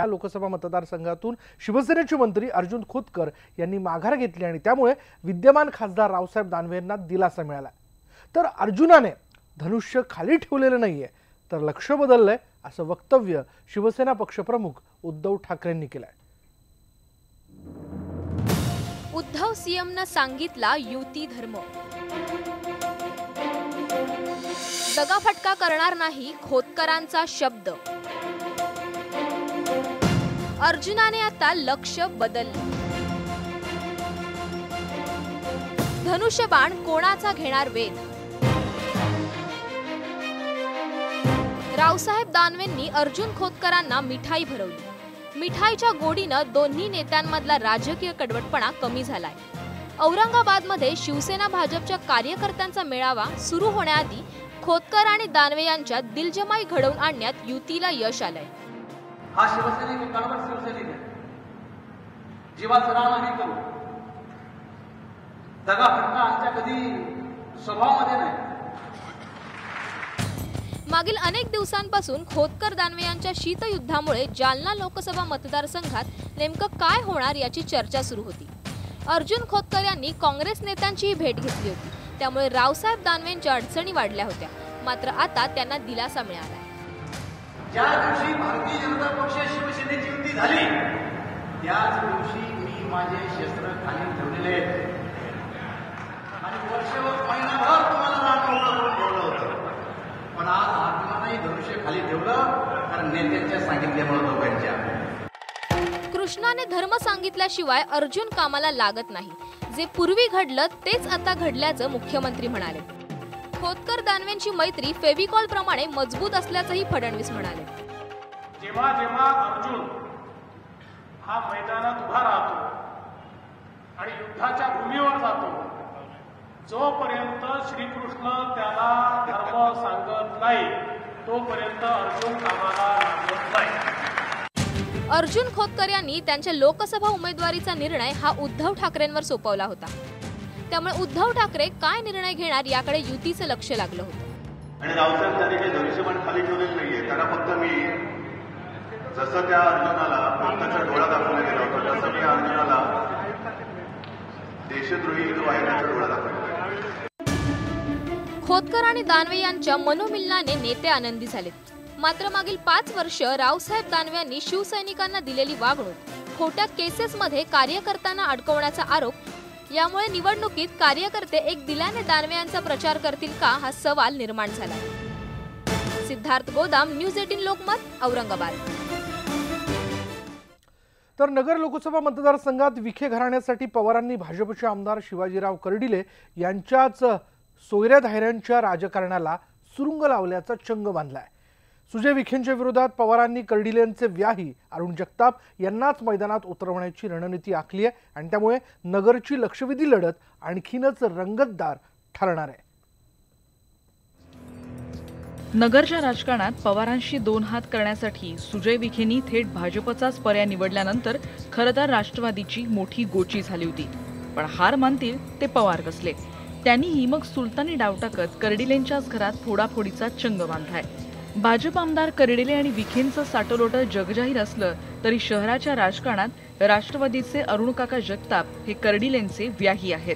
या लोकसभा मतदारसंघातून शिवसेनेचे मंत्री अर्जुन खोतकर यांनी माघार घेतली आणि त्यामुळे विद्यमान खासदार रावसाहेब दानवे यांना दिलासा मिळाला। तर अर्जुनाने धनुष्य खाली ठेवलेलं नाहीये तर लक्ष बदललंय असं वक्तव्य शिवसेना पक्षप्रमुख उद्धव ठाकरेंनी केलंय। उद्धव सीएमनं सांगितला युती धर्म, दगाफटका करणार नाही खोतकरांचा शब्द। अर्जुनाने आता लक्ष बदललं, धनुष्यबाण कोणाचा घेणार वेध। रावसाहेब दानवेंनी अर्जुन खोतकरांना मिठाई भरवली। मिठाईच्या गोडीनं दोन्ही नेत्यांमधला राजकीय कडवटपणा कमी झालाय। औरंगाबादमध्ये शिवसेना भाजपच्या कार्यकर्त्यांचा मेळावा सुरू होण्याआधी खोतकर आणि दानवे यांच्यात दिलजमाई घडवून आणण्यात युतीला यश आलंय। हा शिवसैनिक कणवर शिवसैनिक आहे, जीवाचं रान आम्ही करू, दगाफटका आमच्या कधी स्वभावामध्ये नाही। मागील अनेक दिवसांपासून खोतकर दानवे यांच्या शीतयुद्धामुळे जालना लोकसभा मतदारसंघात नेमकं काय होणार याची चर्चा सुरू होती। अर्जुन खोतकर यांनी काँग्रेस नेत्यांचीही भेट घेतली होती, त्यामुळे रावसाहेब दानवेंच्या अडचणी वाढल्या होत्या। मात्र आता त्यांना दिलासा मिळाला। ज्या दिवशी भारतीय जनता पक्ष शिवसेनेची युती झाली त्याच दिवशी मी माझे शस्त्र खाली ठेवलेले आणि वर्षभर महिनाभर तुम्हाला रानमोकळं करून ठेवलं होतं, पण आज आत्मानाही धनुष्य खाली ठेवलं कारण नेत्यांच्या सांगितल्यामुळे दोघांच्या। कृष्णाने धर्म सांगितल्याशिवाय अर्जुन कामाला लागत नाही। जे पूर्वी घडलं तेच आता घडल्याचं मुख्यमंत्री म्हणाले। खोतकर दानवेंची मैत्री फेविकॉल प्रमाणे मजबूत असल्याचंही फडणवीस म्हणाले। जेव्हा जेव्हा अर्जुन हा मैदानात उभा राहतो आणि युद्धाच्या भूमीवर जातो, जोपर्यंत श्रीकृष्ण त्याला धर्म सांगत नाही तोपर्यंत अर्जुन कामाला लागत नाही। अर्जुन खोतकर यांनी त्यांच्या लोकसभा उमेदवारीचा निर्णय हा उद्धव ठाकरेंवर सोपवला होता, त्यामुळे उद्धव ठाकरे काय निर्णय घेणार याकडे युतीचं लक्ष लागलं होतं। आणि रावसाहेब त्यांनी काही धनुष्यबाण खाली ठेवलेलं नाहीये, त्यांना फक्त मी जसं त्या अर्जुनाला पंथाचा डोळा दाखवला गेला होता तसं मी अर्जुनाला देशद्रोही जो आहे त्याचा डोळा दाखवला। खोतकर आणि दानवे यांच्या मनोमिलनाने नेते आनंदी झालेत। मात्र मागील 5 वर्ष रावसाहेब दानवे यांनी शिवसैनिकांना दिलेली वागणूक, खोट्या केसेसमध्ये कार्यकर्त्यांना अडकवण्याचा आरोप, यामुळे निवडणुकीत कार्यकर्ते एक दिल्याने दानवे यांचा प्रचार करतील का हा सवाल निर्माण झाला। सिद्धार्थ गोदाम, न्यूज 18 लोकमत, औरंगाबाद। तर नगर लोकसभा मतदारसंघात विखे घराण्यासाठी पवारांनी भाजपचे आमदार शिवाजीराव कर्डिले यांच्याच सोयऱ्या धायऱ्यांच्या राजकारणाला सुरुंग लावल्याचा चंग बांधलाय। सुजय विखेंच्या विरोधात पवारांनी कर्डिलेंचे व्याही अरुण जगताप यांनाच मैदानात उतरवण्याची रणनीती आखली आहे आणि त्यामुळे नगरची लक्षवेधी लढत आणखीनच रंगतदार ठरणार आहे। नगरच्या राजकारणात पवारांशी दोन हात करण्यासाठी सुजय विखेंनी थेट भाजपचाच पर्याय निवडल्यानंतर खरं तर राष्ट्रवादीची मोठी गोची झाली होती, पण हार मानतील ते पवार कसले। त्यांनीही मग सुलतानी डाव टाकत कर्डिलेंच्याच घरात फोडाफोडीचा चंग बांधलाय। भाजप आमदार कर्डिले आणि विखेंचं साटोलोटं जगजाहीर असलं तरी शहराच्या राजकारणात राष्ट्रवादीचे अरुणकाका जगताप हे कर्डिलेंचे व्याही आहेत।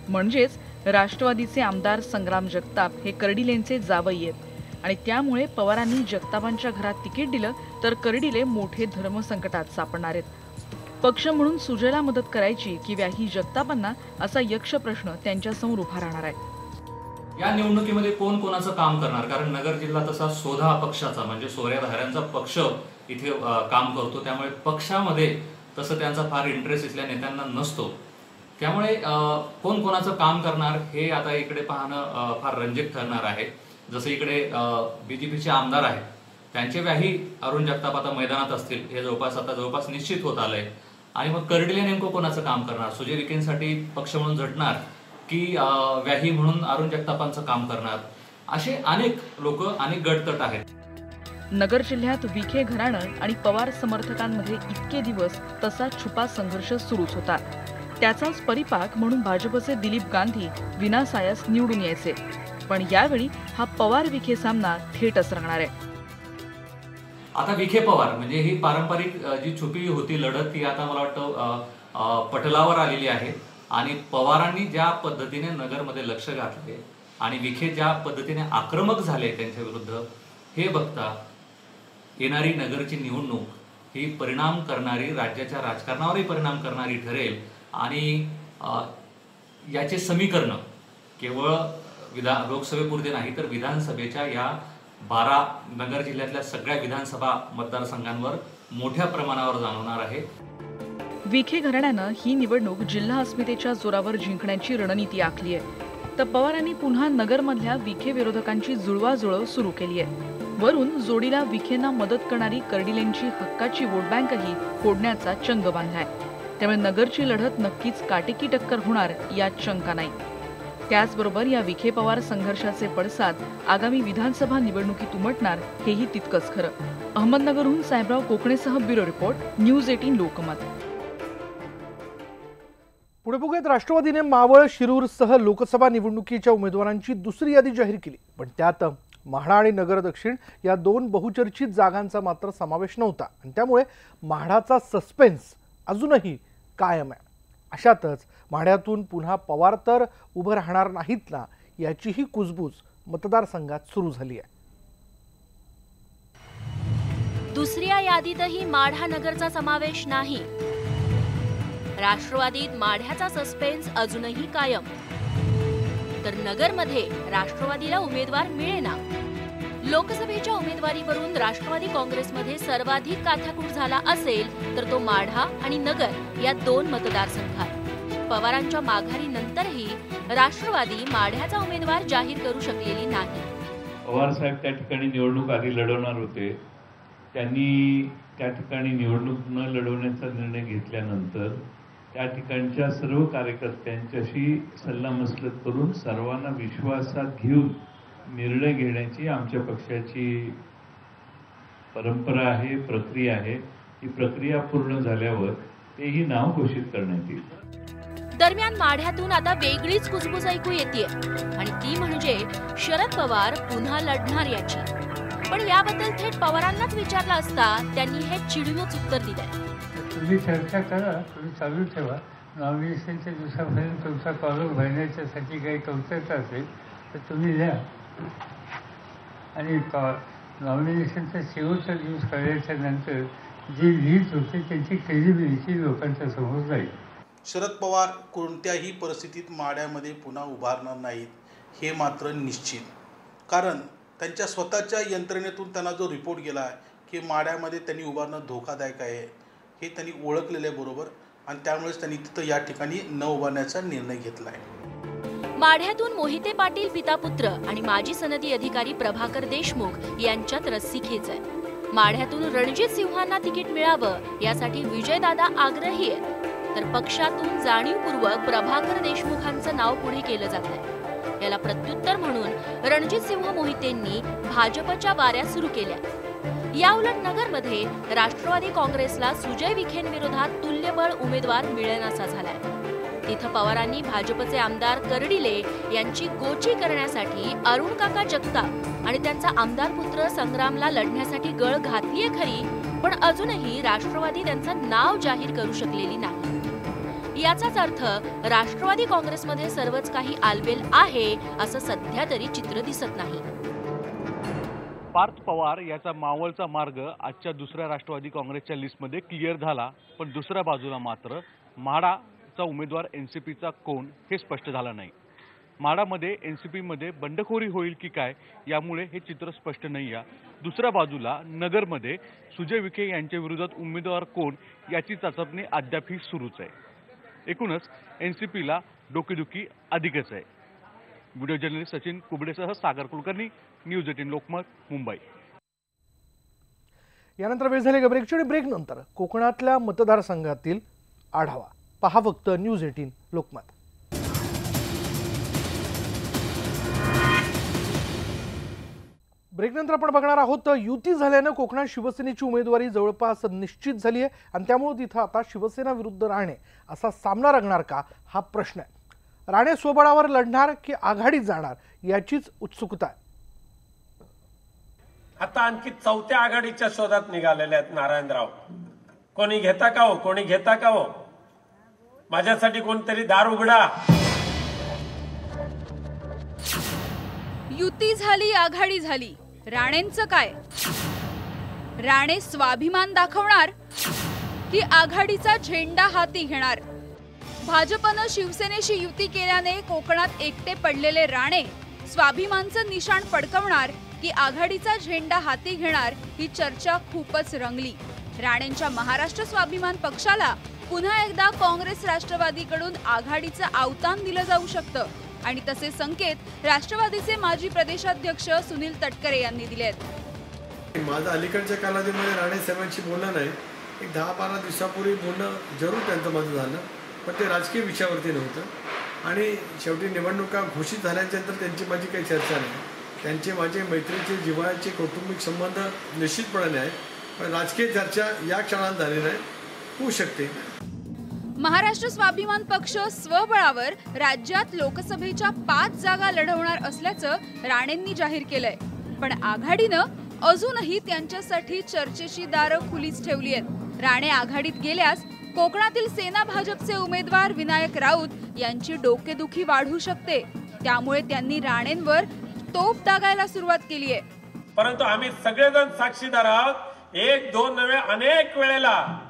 म्हणजेच राष्ट्रवादीचे आमदार संग्राम जगताप हे कर्डिलेंचे जावई आहेत आणि त्यामुळे पवारांनी जगतापांच्या घरात तिकीट दिलं तर कर्डिले मोठे धर्मसंकटात सापडणार आहेत। पक्ष म्हणून सुजयला मदत करायची की व्याही जगतापांना असा यक्ष प्रश्न त्यांच्यासमोर उभा राहणार आहे। या निवडणुकीमध्ये कोण कोणाचं काम करणार, कारण नगर जिल्हा तसा सोधा पक्षाचा म्हणजे सोयऱ्या धाऱ्यांचा पक्ष इथे काम करतो, त्यामुळे पक्षामध्ये तसं त्यांचा फार इंटरेस्ट इथल्या नेत्यांना नसतो। त्यामुळे कोण कोणाचं काम करणार हे आता इकडे पाहणं फार रंजक ठरणार आहे। जसं इकडे बीजेपीचे आमदार आहेत त्यांचे व्याही अरुण जगताप आता मैदानात असतील हे जवळपास निश्चित होत आलंय। आणि मग कर्डिले नेमकं कोणाचं काम करणार, सुजय विखेंसाठी पक्ष म्हणून झटणार की व्याही म्हणून अरुण जगतापांचं काम करणार, असे अनेक लोक अनेक गटतट आहेत। नगर जिल्ह्यात विखे घराणं आणि पवार समर्थकांमध्ये इतके दिवस तसा छुपा संघर्ष सुरूच होता। त्याचाच परिपाक म्हणून भाजपचे दिलीप गांधी विनासायास निवडून यायचे, पण यावेळी हा पवार विखे सामना थेटच रंगणार आहे। आता विखे पवार म्हणजे ही पारंपरिक जी छुपी होती लढत ती आता मला वाटतं पटलावर आलेली आहे आणि पवारांनी ज्या पद्धतीने नगरमध्ये लक्ष घातले आणि विखे ज्या पद्धतीने आक्रमक झाले त्यांच्या विरुद्ध हे बघता येणारी नगरची निवडणूक ही परिणाम करणारी राज्याच्या राजकारणावरही परिणाम करणारी ठरेल आणि याचे समीकरण केवळ लोकसभेपुरते नाही तर विधानसभेच्या या 12 नगर जिल्ह्यातल्या सगळ्या विधानसभा मतदारसंघांवर मोठ्या प्रमाणावर जाणवणार आहे. विखे घराण्यानं ही निवडणूक जिल्हा अस्मितेच्या जोरावर जिंकण्याची रणनीती आखली आहे. तर पवारांनी पुन्हा नगरमधल्या विखे विरोधकांची जुळवाजुळव सुरू केली आहे. वरून जोडीला विखेंना मदत करणारी कर्डिलेंची हक्काची वोट बँकही फोडण्याचा चंग बांधलाय. त्यामुळे नगरची लढत नक्कीच काटेकी टक्कर होणार यात शंका नाही. त्याचबरोबर या विखे पवार संघर्षाचे पडसाद आगामी विधानसभा निवडणुकीत उमटणार हेही तितकंच खरं. अहमदनगरहून साहेबराव कोकणेसह ब्युरो रिपोर्ट, न्यूज 18 लोकमत. पुढे बघूयात, राष्ट्रवादीने मावळ, शिरूरसह लोकसभा निवडणुकीच्या उमेदवारांची दुसरी यादी जाहीर केली. पण त्यात म्हाडा आणि नगर दक्षिण या 2 बहुचर्चित जागांचा मात्र समावेश नव्हता आणि त्यामुळे म्हाडाचा सस्पेन्स अजूनही कायम आहे. अशातच म्हाड्यातून पुन्हा पवार तर उभं राहणार नाहीत ना याचीही कुजबूज मतदारसंघात सुरू झाली आहे. दुसऱ्या यादीतही माढा नगरचा समावेश नाही. राष्ट्रवादीत माढ्याचा सस्पेन्स अजूनही कायम. तर नगरमध्ये राष्ट्रवादीला उमेदवार मिळेना. लोकसभेच्या उमेदवारीवरून राष्ट्रवादी काँग्रेसमध्ये सर्वाधिक काथाकूट झाला असेल तर तो माढा आणि नगर या 2 मतदारसंघात. पवारांच्या माघारीनंतरही राष्ट्रवादी माढ्याचा उमेदवार जाहीर करू शकलेली नाही. पवार साहेब त्या ठिकाणी निवडणूक आधी लढवणार होते. त्यांनी त्या ठिकाणी निवडणूक न लढवण्याचा निर्णय घेतल्यानंतर त्या ठिकाणच्या सर्व कार्यकर्त्यांच्याशी सल्लामसलत करून सर्वांना विश्वासात घेऊन निर्णय घेण्याची आमच्या पक्षाची परंपरा आहे, प्रक्रिया आहे. ही प्रक्रिया पूर्ण झाल्यावर तेही नाव घोषित करण्यात येईल. दरम्यान माढ्यातून आता वेगळीच कुजबूज ऐकू येते आणि ती म्हणजे शरद पवार पुन्हा लढणार याची. पण याबद्दल थेट पवारांनाच विचारलं असता त्यांनी हे चिडूनच उत्तर दिलंय. तुम्ही चर्चा करा, तुम्ही चालू ठेवा. नॉमिनेशनच्या दिवसापर्यंत तुमचा कॉलम भरण्याच्यासाठी काही कौशल्य असेल तर तुम्ही द्या आणि नॉमिनेशनचा शेवटचा दिवस कळल्याच्या नंतर जी लीड होते त्यांची क्रेडिबिलिटी लोकांच्या समोर जाईल. शरद पवार कोणत्याही परिस्थितीत माढ्यामध्ये पुन्हा उभारणार नाहीत हे मात्र निश्चित. कारण त्यांच्या स्वतःच्या यंत्रणेतून त्यांना जो रिपोर्ट गेला आहे की माढ्यामध्ये त्यांनी उभारणं धोकादायक आहे हे त्यांनी ओळखलेलं आहे बरोबर आणि त्यामुळेच त्यांनी तिथं या ठिकाणी न उभारण्याचा निर्णय घेतला आहे. माढ्यातून मोहिते पाटील पितापुत्र आणि माजी सनदी अधिकारी प्रभाकर देशमुख यांच्यात रस्सीखेच आहे. माढ्यातून रणजित सिंहांना तिकीट मिळावं यासाठी विजयदादा आग्रही आहेत. तर पक्षातून जाणीवपूर्वक प्रभाकर देशमुखांचं नाव पुढे केलं जात आहे. याला प्रत्युत्तर म्हणून रणजित सिंह मोहितेंनी भाजपच्या वाऱ्या सुरू केल्या. याउलट नगरमध्ये राष्ट्रवादी काँग्रेसला सुजय विखेंविरोधात तुल्यबळ उमेदवार मिळेनासा झालाय. तिथं पवारांनी भाजपचे आमदार कर्डिले यांची गोची करण्यासाठी अरुण काका जगताप आणि त्यांचा आमदार पुत्र संग्रामला लढण्यासाठी गळ घातलीये खरी, पण अजूनही राष्ट्रवादी त्यांचं नाव जाहीर करू शकलेली नाही. याचाच अर्थ राष्ट्रवादी काँग्रेसमध्ये सर्वच काही आलबेल आहे असं सध्या तरी चित्र दिसत नाही. पार्थ पवार याचा मावळचा मार्ग आजच्या दुसऱ्या राष्ट्रवादी काँग्रेसच्या लिस्टमध्ये क्लिअर झाला. पण दुसऱ्या बाजूला मात्र म्हाडाचा उमेदवार एनसीपीचा कोण हे स्पष्ट झालं नाही. म्हाडामध्ये एनसीपीमध्ये बंडखोरी होईल की काय यामुळे हे चित्र स्पष्ट नाही आहे. दुसऱ्या बाजूला नगरमध्ये सुजय विखे यांच्या विरोधात उमेदवार कोण याची चाचपणी अद्यापही सुरूच आहे. एकूणच एनसीपीला डोकेदुखी अधिकच आहे. व्हिडिओ जर्नलिस्ट सचिन कुबडेसह सागर कुलकर्णी, न्यूज 18 लोकमत, मुंबई. यानंतर वेळ झाली ब्रेकची आणि ब्रेकनंतर कोकणातल्या मतदारसंघातील आढावा पहा फक्त न्यूज 18 लोकमत. ब्रेकनंतर आपण बघणार आहोत युती झाल्यानं कोकणात शिवसेनेची उमेदवारी जवळपास निश्चित झाली आहे आणि त्यामुळे तिथं आता शिवसेना विरुद्ध राणे असा सामना रंगणार का हा प्रश्न आहे. राणे स्वबळावर लढणार की आघाडीत जाणार याचीच उत्सुकता आहे. हा आता आणखी चौथ्या आघाडीच्या शोधात निघालेले आहेत नारायणराव. कोणी घेता का हो, कोणी घेता का हो? माझ्यासाठी कोणतरी दार उघडा. युती झाली, आघाडी झाली, राणेंचं काय? राणे स्वाभिमान दाखवणार की आघाडीचा झेंडा हाती घेणार? भाजपनं शिवसेनेशी युती केल्याने कोकणात एकटे पडलेले राणे स्वाभिमानचं निशाण फडकवणार की आघाडीचा झेंडा हाती घेणार, ही चर्चा खूपच रंगली. राणेंच्या महाराष्ट्र स्वाभिमान पक्षाला पुन्हा एकदा काँग्रेस राष्ट्रवादीकडून आघाडीचं आव्हान दिलं जाऊ शकतं आणि तसे संकेत राष्ट्रवादीचे माजी प्रदेशाध्यक्ष सुनील तटकरे यांनी दिले आहेत. माझं अलीकडच्या कालावधीमध्ये राणे साहेबांशी बोलणं नाही, एक 10-12 दिवसापूर्वी बोलणं जरूर त्यांचं माझं झालं, पण ते राजकीय विषयावरती नव्हतं. आणि शेवटी निवडणुका घोषित झाल्यानंतर त्यांची माझी काही चर्चा नाही. त्यांचे माझे मैत्रीचे जिव्हाळ्याचे कौटुंबिक संबंध निश्चितपणे आहेत, पण राजकीय चर्चा या क्षणात झाली नाही, होऊ शकते. महाराष्ट्र स्वाभिमान पक्ष स्वबळावर राज्यात लोकसभेच्या 5 जागा लढवणार असल्याचं राणेंनी जाहीर केलंय. पण आघाडीनं अजूनही त्यांच्यासाठी चर्चेची दारं खुलीच ठेवली आहेत. राणे आघाडीत गेल्यास कोकणातील सेना भाजपचे उमेदवार विनायक राऊत यांची डोकेदुखी वाढू शकते. त्यामुळे त्यांनी राणेंवर तोफ दागायला सुरुवात केली आहे. परंतु आम्ही सगळेजण साक्षीदार आहोत. 1-2 नव्हे, अनेक वेळेला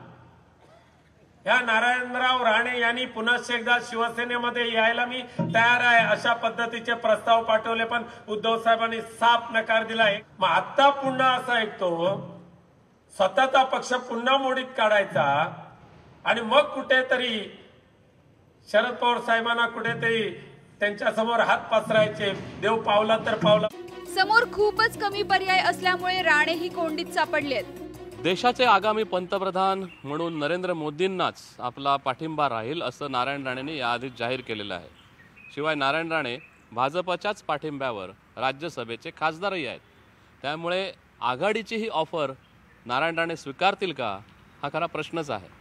या नारायणराव राणे यांनी पुन्हा एकदा शिवसेनेमध्ये यायला मी तयार आहे अशा पद्धतीचे प्रस्ताव पाठवले, पण उद्धव साहेबांनी साफ नकार दिलाय. मग आता पुन्हा असं ऐकतो स्वतःचा पक्ष पुन्हा मोडीत काढायचा आणि मग कुठेतरी शरद पवार साहेबांना कुठेतरी त्यांच्या समोर हात पसरायचे. देव पावला तर पावला. समोर खूपच कमी पर्याय असल्यामुळे राणेही कोंडीत सापडलेत. देशाचे आगामी पंतप्रधान म्हणून नरेंद्र मोदींनाच आपला पाठिंबा राहील असं नारायण राणेंनी याआधीच जाहीर केलेलं आहे. शिवाय नारायण राणे भाजपच्याच पाठिंब्यावर राज्यसभेचे खासदारही आहेत. त्यामुळे आघाडीची ही ऑफर नारायण राणे स्वीकारतील का, हा खरा प्रश्नच आहे.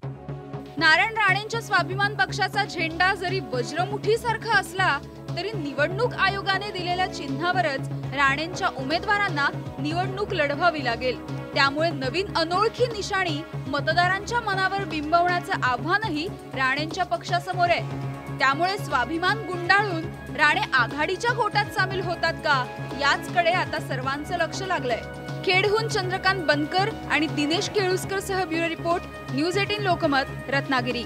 नारायण राणेंच्या स्वाभिमान पक्षाचा झेंडा जरी वज्रमुठीसारखा असला तरी निवडणूक आयोगाने दिलेल्या चिन्हावरच राणेंच्या उमेदवारांना निवडणूक लढवावी लागेल. त्यामुळे नवीन अनोळखी निशाणी मतदारांच्या मनावर बिंबवण्याचं आव्हानही राणेंच्या पक्षासमोर आहे. त्यामुळे स्वाभिमान गुंडाळून राणे आघाडीच्या गोटात सामील होतात का, याचकडे आता सर्वांचं लक्ष लागलंय. खेडहून चंद्रकांत बनकर आणि दिनेश केळुसकर सह bureau report, news 18 Lokmat, Ratnagiri.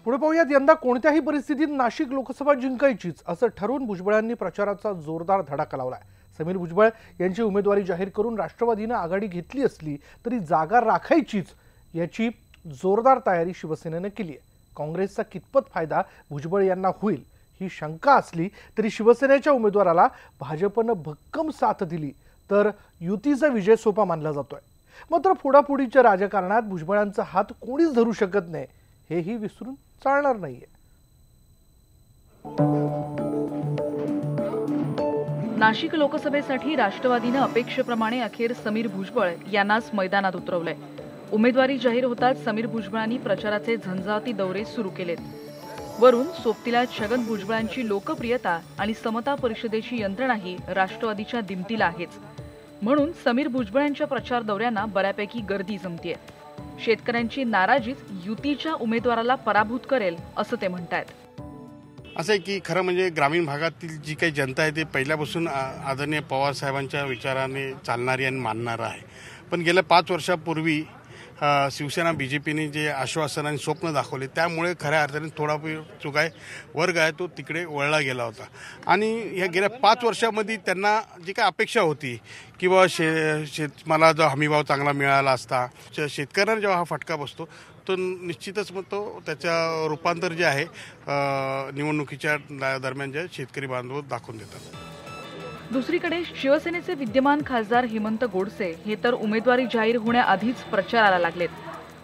पुढे पाहूयात. यंदा कोणत्याही परिस्थितीत नाशिक लोकसभा जिंकायचीच असं ठरवून भुजबळांनी प्रचाराचा जोरदार धडाका लावलाय. समीर भुजबळ यांची उमेदवारी जाहीर करून राष्ट्रवादीनं आघाडी घेतली असली तरी जागा राखायचीच याची जोरदार तयारी शिवसेनेनं केली आहे. काँग्रेसचा कितपत फायदा भुजबळ यांना होईल ही शंका असली तरी शिवसेनेच्या उमेदवाराला भाजपनं भक्कम साथ दिली तर युतीचा विजय सोपा मानला जातोय. मात्र फोडाफोडीच्या राजकारणात भुजबळांचा हात कोणीच धरू शकत नाही, हेही विसरून चालणार नाहीये. नाशिक लोकसभेसाठी राष्ट्रवादीनं अपेक्षेप्रमाणे अखेर समीर भुजबळ यांनाच मैदानात उतरवलंय. उमेदवारी जाहीर होताच समीर भुजबळांनी प्रचाराचे झंझावाती दौरे सुरू केलेत. वरून सोबतीला छगन भुजबळांची लोकप्रियता आणि समता परिषदेची यंत्रणाही राष्ट्रवादीच्या दिमतीला आहेच. म्हणून समीर भुजबळांच्या प्रचार दौऱ्यांना बऱ्यापैकी गर्दी जमतेय. शेतकऱ्यांची नाराजीच युतीच्या उमेदवाराला पराभूत करेल असं ते म्हणतायत. असं आहे की खरं म्हणजे ग्रामीण भागातील जी काही जनता आहे ते पहिल्यापासून आदरणीय पवार साहेबांच्या विचाराने चालणारी आणि मानणारं आहे. पण गेल्या 5 वर्षापूर्वी शिवसेना बीजेपीने जे आश्वासन आणि स्वप्न दाखवले त्यामुळे खऱ्या अर्थाने थोडा जो काय वर्ग आहे तो तिकडे वळला गेला होता. आणि या गेल्या 5 वर्षामध्ये त्यांना जी काय अपेक्षा होती किंवा मला जो हमीभाव चांगला मिळाला असता, शेतकऱ्यांना जेव्हा हा फटका बसतो तो निश्चितच मग तो त्याच्या रूपांतर जे आहे निवडणुकीच्या दरम्यान जे शेतकरी बांधव दाखवून देतात. दुसरीकडे शिवसेनेचे विद्यमान खासदार हेमंत गोडसे हे तर उमेदवारी जाहीर होण्याआधीच प्रचाराला लागलेत.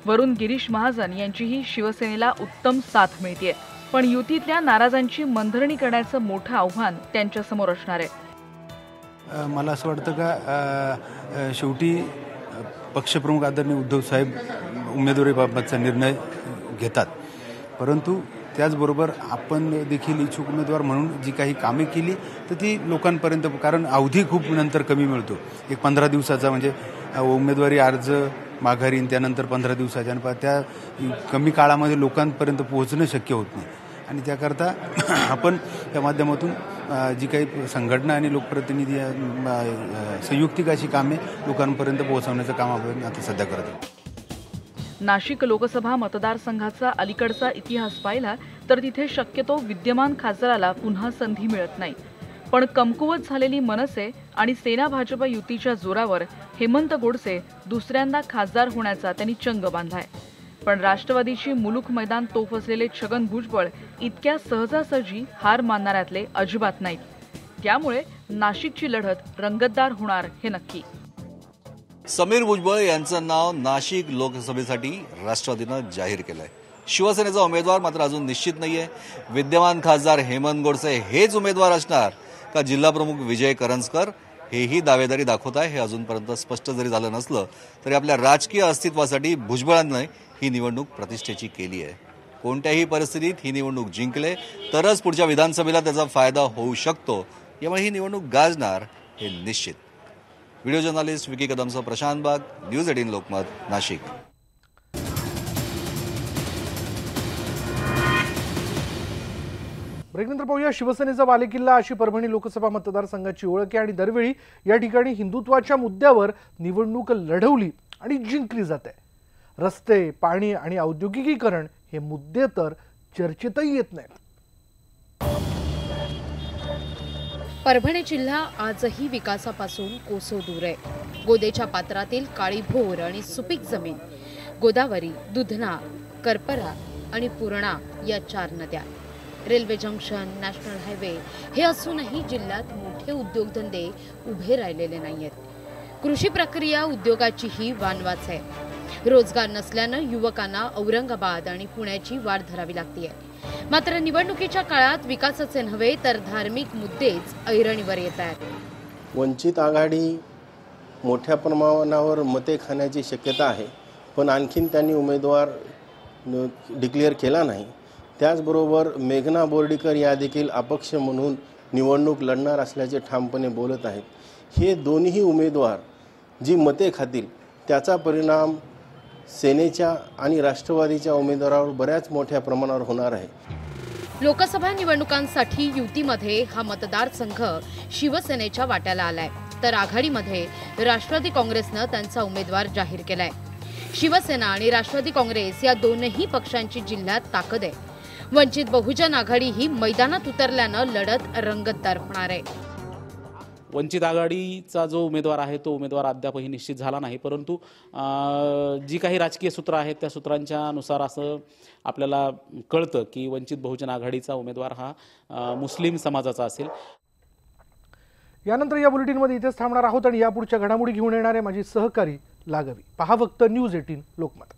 वरून गिरीश महाजन यांचीही शिवसेनेला उत्तम साथ मिळतेय. पण युतीतल्या नाराजांची मंथरणी करण्याचं मोठं आव्हान त्यांच्यासमोर असणार आहे. मला असं वाटतं का शेवटी पक्षप्रमुख आदरणीय उद्धव साहेब उमेदवारीबाबतचा निर्णय घेतात, परंतु त्याचबरोबर आपण देखील इच्छुक उमेदवार म्हणून जी काही कामे केली तर ती लोकांपर्यंत, कारण अवधी खूप नंतर कमी मिळतो, एक 15 दिवसाचा, म्हणजे उमेदवारी अर्ज माघारी त्यानंतर 15 दिवसाच्या, आणि त्या कमी काळामध्ये लोकांपर्यंत पोहोचणं शक्य होत नाही. आणि त्याकरता आपण त्या माध्यमातून जी काही संघटना आणि लोकप्रतिनिधी संयुक्तिक अशी कामे लोकांपर्यंत पोहोचवण्याचं काम आपण आता सध्या करत आहोत. नाशिक लोकसभा मतदारसंघाचा अलीकडचा इतिहास पाहिला तर तिथे शक्यतो विद्यमान खासदाराला पुन्हा संधी मिळत नाही. पण कमकुवत झालेली मनसे आणि सेना भाजप युतीच्या जोरावर हेमंत गोडसे दुसऱ्यांदा खासदार होण्याचा त्यांनी चंग बांधलाय. पण राष्ट्रवादीची मुलूक मैदान तोफ असलेले छगन भुजबळ इतक्या सहजासहजी हार मानणाऱ्यातले अजिबात नाहीत. त्यामुळे नाशिकची लढत रंगतदार होणार हे नक्की. समीर भुजबळ यांचं नाव नाशिक लोकसभेसाठी राष्ट्रवादीनं जाहीर केलंय. शिवसेनेचा उमेदवार मात्र अजून निश्चित नाहीये. विद्यमान खासदार हेमंत गोडसे हेच उमेदवार असणार का जिल्हाप्रमुख विजय करंजकर हेही दावेदारी दाखवत आहे. हे अजूनपर्यंत स्पष्ट जरी झालं नसलं तरी आपल्या राजकीय अस्तित्वासाठी भुजबळांनी ही निवडणूक प्रतिष्ठेची केली आहे. कोणत्याही परिस्थितीत ही निवडणूक जिंकले तरच पुढच्या विधानसभेला त्याचा फायदा होऊ शकतो. यामुळे ही निवडणूक गाजणार हे निश्चित. व्हिडिओ जर्नलिस्ट विकी कदमसह प्रशांत बाग, न्यूज 18 लोकमत, नाशिक. ब्रेकनंतर पाहूया शिवसेनेचा बालेकिल्ला अशी परभणी लोकसभा मतदारसंघाची ओळख आहे आणि दरवेळी या ठिकाणी हिंदुत्वाच्या मुद्द्यावर निवडणूक लढवली आणि जिंकली जाते. रस्ते, पाणी आणि औद्योगिकीकरण हे मुद्दे तर चर्चेतही येत नाहीत. परभणी जिल्हा आजही विकासापासून कोसो दूर आहे. गोदेच्या पात्रातील काळी भोर आणि सुपीक जमीन, गोदावरी, दुधना, करपरा आणि पूर्णा या 4 नद्या, रेल्वे जंक्शन, नॅशनल हायवे हे असूनही जिल्ह्यात मोठे उद्योगधंदे उभे राहिलेले नाहीयेत. कृषी प्रक्रिया उद्योगाचीही वानवाच आहे. रोजगार नसल्यानं युवकांना औरंगाबाद आणि पुण्याची वाट धरावी लागते. मात्र निवडणुकीच्या काळात विकासाचे नव्हे तर धार्मिक मुद्देच ऐरणीवर येत आहेत. वंचित आघाडी मोठ्या प्रमाणावर मते खाण्याची शक्यता आहे, पण आणखीन त्यांनी उमेदवार डिक्लेअर केला नाही. त्याचबरोबर मेघना बोर्डीकर या देखील अपक्ष म्हणून निवडणूक लढणार असल्याचे ठामपणे बोलत आहेत. हे दोन्ही उमेदवार जी मते खातील त्याचा परिणाम सेनेच्या आणि राष्ट्रवादीच्या उमेदवारावर बऱ्याच मोठ्या प्रमाणावर होणार आहे. लोकसभा निवडणुकांसाठी युतीमध्ये हा मतदारसंघ शिवसेनेच्या वाट्याला आलाय, तर आघाडीमध्ये राष्ट्रवादी काँग्रेसनं त्यांचा उमेदवार जाहीर केलाय. शिवसेना आणि राष्ट्रवादी काँग्रेस या दोनही पक्षांची जिल्ह्यात ताकद आहे. वंचित बहुजन आघाडी ही मैदानात उतरल्यानं लढत रंगतदार होणार आहे. वंचित आघाडीचा जो उमेदवार आहे तो उमेदवार अद्यापही निश्चित झाला नाही, परंतु जी काही राजकीय सूत्र आहेत त्या सूत्रांच्या नुसार असं आपल्याला कळतं की वंचित बहुजन आघाडीचा उमेदवार हा मुस्लिम समाजाचा असेल. यानंतर या बुलेटिनमध्ये इथेच थांबणार आहोत आणि यापुढच्या घडामोडी घेऊन येणारे माझी सहकारी लागवी. पहा फक्त न्यूज 18 लोकमत.